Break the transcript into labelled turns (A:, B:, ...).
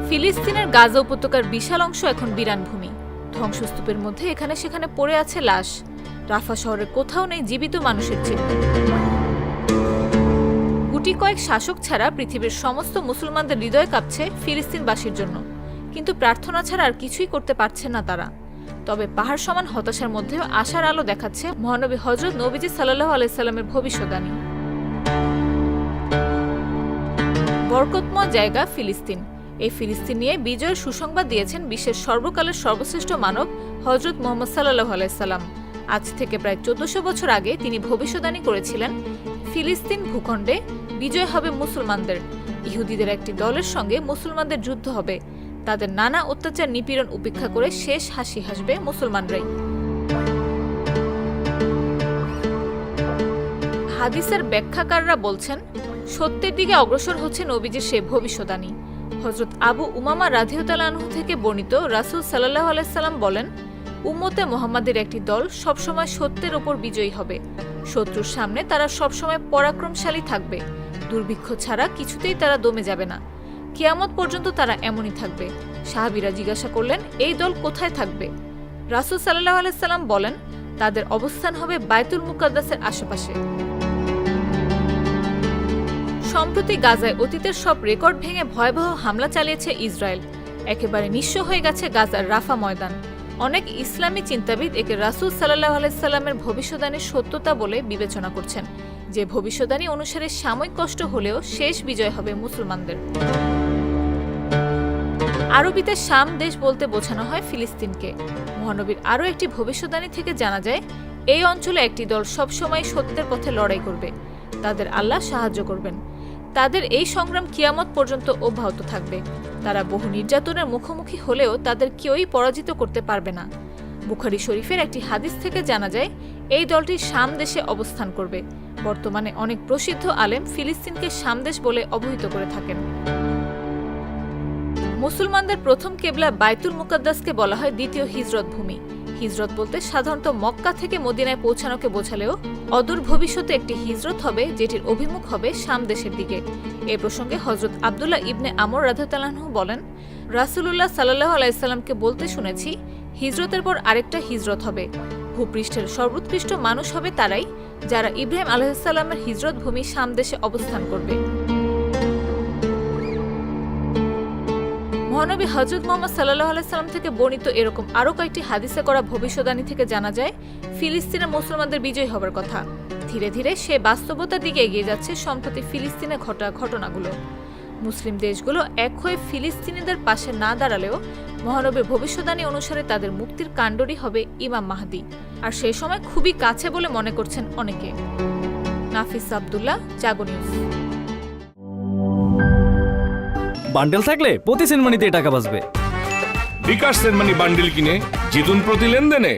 A: ফিলিস্তিনের গাজা উপত্যকার বিশাল অংশ এখন বিরান ভূমি। ধ্বংসস্তূপের মধ্যে এখানে সেখানে পড়ে আছে লাশ। রাফা শহরের কোথাও নেই জীবিত মানুষের চিহ্ন। গুটি কয়েক শাসক ছাড়া পৃথিবীর সমস্ত মুসলমানদের হৃদয় কাঁপছে ফিলিস্তিনবাসীর জন্য, কিন্তু প্রার্থনা ছাড়া আর কিছুই করতে পারছে না তারা। তবে পাহাড় সমান হতাশার মধ্যেও আশার আলো দেখাচ্ছে মহানবী হযরত নবীজি সাল্লাল্লাহু আলাইহি সাল্লামের ভবিষ্যদ্বাণী। বরকতময় জায়গা ফিলিস্তিন। এই ফিলিস্তিন নিয়ে বিজয়ের সুসংবাদ দিয়েছেন বিশ্বের সর্বকালের সর্বশ্রেষ্ঠ মানব হযরত মুহাম্মদ সাল্লাল্লাহু আলাইহি সাল্লাম। আজ থেকে প্রায় 1400 বছর আগে তিনি ভবিষ্যদ্বাণী করেছিলেন, ফিলিস্তিন ভূখণ্ডে বিজয় হবে মুসলমানদের। ইহুদিদের একটি দলের সঙ্গে মুসলমানদের যুদ্ধ হবে। তাদের নানা অত্যাচার নিপীড়ন উপেক্ষা করে শেষ হাসি হাসবে মুসলমানরাই। হাদিসের ব্যাখ্যাকাররা বলছেন, সত্যের দিকে অগ্রসর হচ্ছে নবীজির সে ভবিষ্যদ্বাণী। হযরত আবু উমামা রাদিয়াল্লাহু আনহু থেকে বর্ণিত, রাসূল সাল্লাল্লাহু আলাইহি সাল্লাম বলেন, উম্মতে মুহাম্মাদের একটি দল সবসময় সত্যের ওপর বিজয়ী হবে। শত্রুর সামনে তারা সবসময় পরাক্রমশালী থাকবে। দুর্ভিক্ষ ছাড়া কিছুতেই তারা দমে যাবে না। কিয়ামত পর্যন্ত তারা এমনই থাকবে। সাহাবীরা জিজ্ঞাসা করলেন, এই দল কোথায় থাকবে? রাসূল সাল্লাল্লাহু আলাইহি সাল্লাম বলেন, তাদের অবস্থান হবে বাইতুল মুকাদ্দাসের আশেপাশে। সম্প্রতি গাজায় অতীতের সব রেকর্ড ভেঙে ভয়াবহ হামলা চালিয়েছে ইসরায়েল। একেবারে নিঃস্ব হয়ে গেছে গাজার রাফা ময়দান। অনেক ইসলামী চিন্তাবিদ একে রাসূল সাল্লাল্লাহু আলাইহি সাল্লামের ভবিষ্যদ্বাণীর সত্যতা বলে বিবেচনা করছেন, যে ভবিষ্যদ্বাণী অনুসারে সাময়িক কষ্ট হলেও শেষ বিজয় হবে মুসলমানদের। আরবিতে শাম দেশ বলতে বোঝানো হয় ফিলিস্তিনকে। মহানবীর আরও একটি ভবিষ্যদ্বাণী থেকে জানা যায়, এই অঞ্চলে একটি দল সবসময় সত্যের পথে লড়াই করবে। তাদের আল্লাহ সাহায্য করবেন। তাদের এই সংগ্রাম কিয়ামত পর্যন্ত অব্যাহত থাকবে। তারা বহু নির্যাতনের মুখোমুখি হলেও তাদের কেউই পরাজিত করতে পারবে না। বুখারী শরীফের একটি হাদিস থেকে জানা যায়, এই দলটি শাম দেশে অবস্থান করবে। বর্তমানে অনেক প্রসিদ্ধ আলেম ফিলিস্তিনকে শাম দেশ বলে অবহিত করে থাকেন। মুসলমানদের প্রথম কেবলা বাইতুল মুকাদ্দাসকে বলা হয় দ্বিতীয় হিজরত ভূমি। হিজরত বলতে সাধারণত মক্কা থেকে মদিনায় পৌঁছানোকে বোঝালেও অদূর ভবিষ্যতে একটি হিজরত হবে যেটির অভিমুখ হবে শাম দেশের দিকে। এ প্রসঙ্গে হযরত আব্দুল্লাহ ইবনে আমর রাদিয়াল্লাহু আনহু বলেন, রাসূলুল্লাহ সাল্লাল্লাহু আলাইহি সাল্লামকে বলতে শুনেছি, হিজরতের পর আরেকটা হিজরত হবে। ভূপৃষ্ঠের সর্বোৎকৃষ্ট মানুষ হবে তারাই যারা ইব্রাহিম আলাইহিস সালামের হিজরত ভূমি শাম দেশে অবস্থান করবে। মহানবী হযরত মুহাম্মদ সাল্লাল্লাহু আলাইহি সাল্লাম থেকে বর্ণিত এরকম আরও কয়েকটি হাদিসে করা ভবিষ্যদ্বাণী থেকে জানা যায়, ফিলিস্তিনের মুসলমানদের বিজয় হবার কথা। ধীরে ধীরে সে বাস্তবতার দিকে এগিয়ে যাচ্ছে সম্প্রতি ফিলিস্তিনে ঘটা ঘটনাগুলো। মুসলিম দেশগুলো এক হয়ে ফিলিস্তিনিদের পাশে না দাঁড়ালেও মহানবীর ভবিষ্যদ্বাণী অনুসারে তাদের মুক্তির কাণ্ডরই হবে ইমাম মাহদী, আর সেই সময় খুবই কাছে বলে মনে করছেন অনেকে। নাফিস আব্দুল্লাহ, জাগো নিউজ।
B: বান্ডেল থাকলে প্রতি সেনমানিতে টাকা বাঁচবে।
C: বিকাশ সেনমানি বান্ডেল কিনে জিতুন প্রতি লেনদেনে।